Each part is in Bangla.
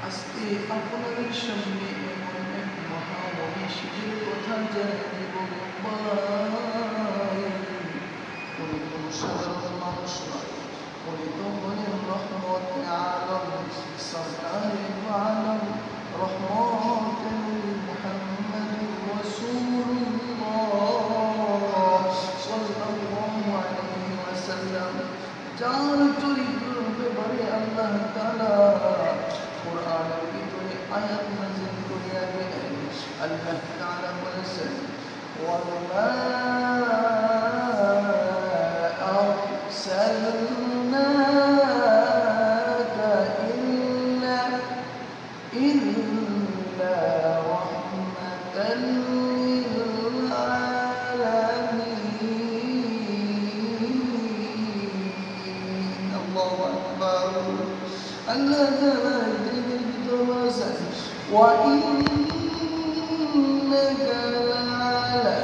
আজকে আপনাদের সামনে এমন এক মহামনীষীর কথা জানিয়ে দেব ভাই। উনি কোনো সাধারণ মানুষ নয়, উনি তো হলেন রহমত আলম, সরকারে আলম, রহমত মুহাম্মদ রাসূলুল্লাহ সাল্লাল্লাহু আলাইহি ওয়াসাল্লাম, যার চরিত্রের ব্যাপারে আল্লাহ তাআলা কুরআনের ভিতরে আয়াত নাযিল করিয়া দিলেন। আল্লাহ তাআলা বলেছেন, ওয়ামা আরসালনাকা ইল্লা রাহমাতাল লিল আলামিন। আল্লাহু আকবার। আল্লাহ তাআলা দিনের ভিতরে বলেছেন, وإنك لعلى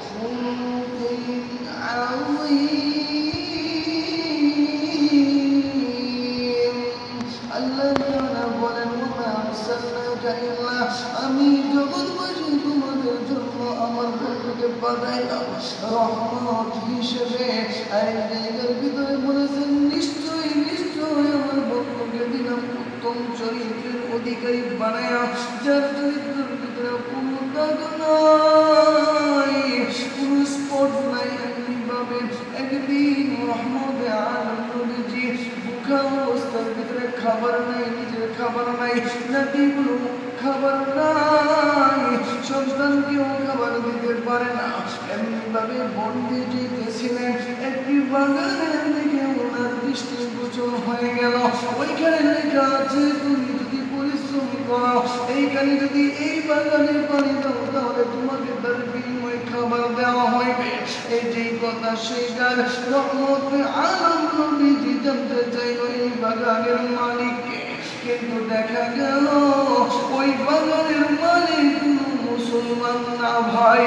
خلق عظيم। আল্লাহ তাআলা বলেন, ওয়া আরসালনাকা ইল্লা, আমি জগৎবাসী তোমাদের জন্য আমার বন্ধুকে পাঠাইলাম রহমত হিসেবে। এই জায়গার ভিতরে বলেছেন, নিশ্চয়ই নিশ্চয়ই আমার বন্ধুকে দিলাম উত্তম চরিত্রের অধিকারী বানায়া, যার চরিত্রের ভিতরে কোনো দাগ নাই, কোনো স্পট নাই। এমনিভাবে একদিন রহমতে আলম নবীজি ভুখা অবস্থার ভিতরে খাবার নাই, নিজের খাবার নাই, নাতিগুলো খাবার নাই, সন্তানকেও খাবার দিতে পারে না। এমনিভাবে বন্দি যেতেছিলেন, একটি বাগানের দিকে ওনার দৃষ্টি গোচর হয়ে গেল। ওইখানে লেখা আছে, তুমি যদি পরিশ্রম করো, এইখানে যদি এই বাগানের পানি দাও, তাহলে তোমাকে তার বিনিময়ে খাবার দেওয়া হইবে। এই যে কথা, সেই গান রহমতে আলম নবীজি জানতে চাইল এই বাগানের মালিককে, কিন্তু দেখা গেল ওই বাগানের মালিক কোনো মুসলমান না ভাই।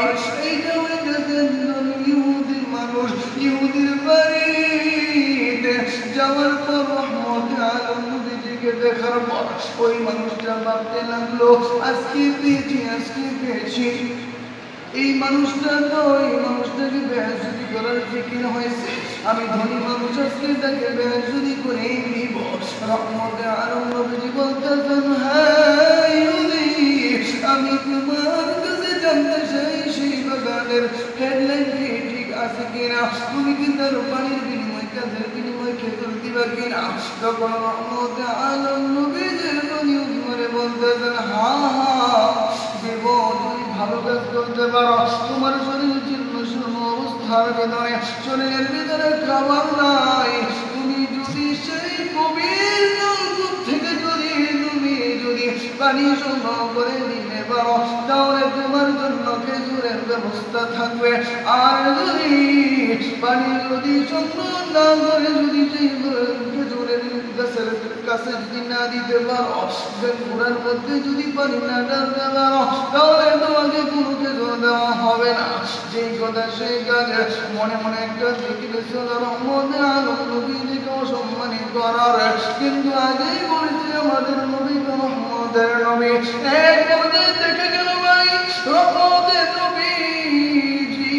এইটা একজন ইহুদি মানুষ, ইহুদির বাড়িতে যাওয়ার পর রহমতে আলম নবীজিকে দেখার পর ওই মানুষটা ভাবতে লাগলো, আজকে পেয়েছি, আজকে পেয়েছি। এই মানুষটাকে বেয়াদবি করার ফিকির হয়েছে, আমি ধনী মানুষ, আজকে তাকে বেয়াদবি করে নিব। রহমতে আলম নবীজি বলতেছেন, হ্যাঁ ইহুদি, আমি তোমার কাছে জানতে চাই সেই বাগানের হেডলাইন কি ঠিক আছে কিনা, তুমি কি তার পানির বিনিময়, কাজের বিনিময় খেজুর দিবা কিনা। তখন রহমতে আলম নবীজির বনি উদ্মারে বলতেছেন, হ্যাঁ হ্যাঁ দেব, তুমি ভালো কাজ করতে পারো। তোমার শরীর জীর্ণ শীর্ণ অবস্থার ভিতরে, শরীরের ভিতরে খাবার নাই, তুমি যদি সেই গভীর নলকূপ থেকে তুমি যদি পানি সংগ্রহ করে নিতে পারো, তাহলে তোমার জন্য খেজুরের ব্যবস্থা থাকবে। আর যদি পানি যদি সংগ্রহ না করে, যদি সেই খেজুরের গাছের কাছে যদি না দিতে পারো, ঘোড়ার মধ্যে যদি পানি না ডালতে পারো, তাহলে তোমাকে কোনো খেজুর দেওয়া হবে না। যেই কথা সেই কাজে মনে মনে একটা জিকির ছিল, রহমতে আলম নবীজিকে অসম্মানিত করার। কিন্তু আগেই বলেছি, আমাদের নবী তো রহমতের নবী। এক পর্যায়ে দেখে গেল ভাই, রহমতের নবীজি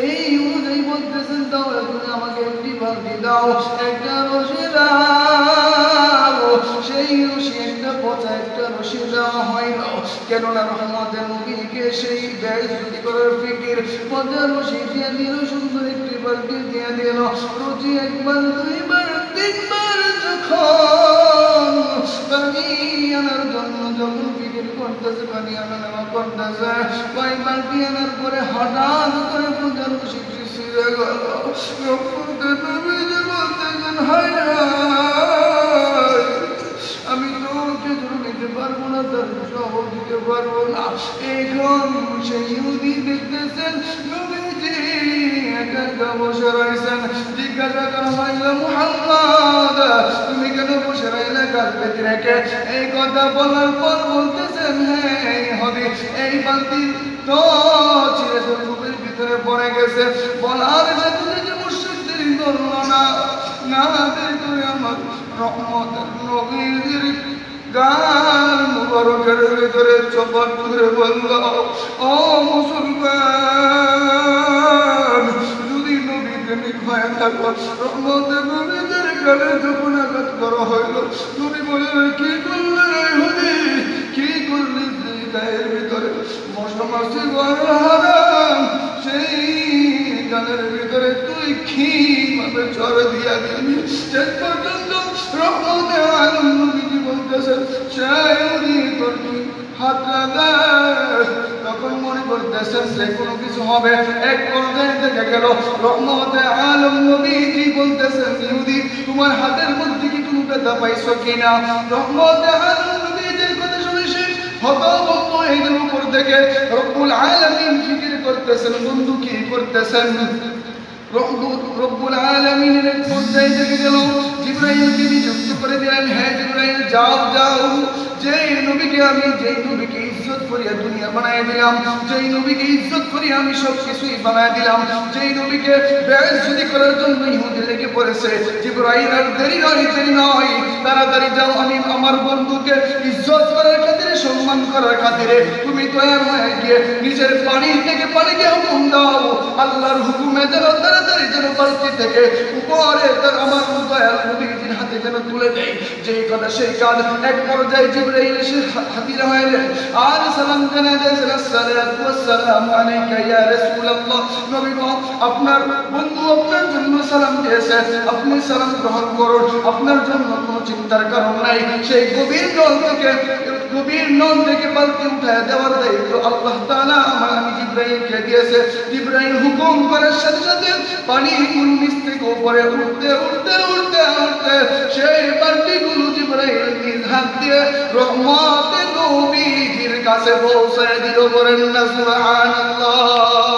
এই অনুযায়ী বলতেছেন, তাহলে তুমি আমাকে একটি বালতি দাও, একটা রশি দাও। সেই রশি, একটা পচা একটা রশি দেওয়া হইল, কেননা রহমতের নবীকে সেই বেয়াদবি করার ফিকির। পচা রশি দিয়ে দিল, সুন্দর একটি বালতি দিয়ে দিল। রশি একবার, দুইবার, তিনবার যখন পানি আনার জন্য যখন ফিকির করতেছে, পানি আনা নেওয়া করতেছে, কয়েক বালতি আনার পরে হঠাৎ করে পচা রশি ছিঁড়ে গেল। রহমতের নবীজি বলতেছেন, হায় হায়, আমি তো খেজুর নিতে পারবো না, তার সহ দিতে পারবো না। এখন সেই ইহুদি দেখতেছেন নবীজি একা একা বসে রয়েছেন। জিজ্ঞাসা করা হইল, মুহাম্মদ তুমি কেন বসে রইলে গাল পেতে রেখে? এই কথা বলার পর বলতেছেন, হ্যাঁ ইহুদি, এই বালতি তো ছিঁড়ে কূপের ভিতরে পড়ে গেছে। বলার সাথে যে মুশরিকদের ধরল না, বের করে আমার রহমতের নবীর গান বুকের ভিতরে চপার ধরে বলল, ও মুসলমান, যদি নবী প্রেমিক হয়ে থাকো, রহমতে নবীদের গালে যখন আঘাত করা হইল, নবী বলল, কি করলে ইহুদি, কি করলি? গায়ের ভিতরে মশা মাছি হারাম, সেই গানের ভিতরে তুই কিভাবে চর দিয়া দিবি? শেষ পর্যন্ত রহমতে আলম নবীজি বলতেছেন, সেই তোর কি হাত লাগায়? তখন মনে করতেছেন যে কোনো কিছু হবে। এক পর্যায়ে থেকে গেল, রহমতে আলম নবীজি বলতেছেন, ইহুদি তোমার হাতের মধ্যে কি কোনো ব্যথা পাইছো কিনা? রহমতে আলম নবীজির কথা শুনে সে হতভম্ব এদের উপর থেকে রব্বুল আলামিন ফিকির করতেছেন, বন্ধু কি করতেছেন? রব্বুল আলামিনের এক পর্যায়ে থেকে গেল, জিবরাইলকে নিযুক্ত করে দিলেন, হ্যাঁ জিবরাইল যাও যাও, যেই নবীকে আমি ইজ্জত করিয়া দুনিয়া বানায় দিলাম, যেই নবীকে ইজ্জত করিয়া আমি সব কিছুই বানায় দিলাম, যেই নবীকে বেইজ্জতি করার জন্য ইহুদি লেগে পড়েছে, জিবরাইল আর দেরি নয়, তাড়াতাড়ি যাও, আমি আমার বন্ধুকে ইজ্জত করার খাতিরে, সম্মান করার খাতিরে তুমি তৈরি হয়ে গিয়ে নিজের পানি থেকে পানিকে হুকুম দাও, আল্লাহর হুকুমে যেন তাড়াতাড়ি যেন বালতি থেকে উপরে তার আমার দয়াল নবীজির হাতে যেন তুলে দেয়। যেই কথা সেই কাজ। এক পর্যায়ে জিবরাইল এসে হাজির হলেন আর সালাম জানিয়ে দিয়েছেন, আসসালাতু ওয়াসসালামু আলাইকা ইয়া রাসূলুল্লাহ, নবী গো, আপনার বন্ধু আপনার জন্য সালাম দিয়েছে, আপনি সালাম গ্রহণ করুন, আপনার জন্য কোনো চিন্তার কারণ নাই। সেই গভীর নল থেকে বালতি উঠায় দেওয়ার দায়িত্ব আল্লাহ তাআলা আমি জিবরাইলকে দিয়েছে। জিবরাইল হুকুম করার সাথে সাথে পানি নিচ থেকে উপরে উঠতে সেই বালতিগুলো জিবরাইল নিজ হাত দিয়ে রহমতে নবীজির কাছে পৌঁছায় দিল। বলেন না সুবহানাল্লাহ।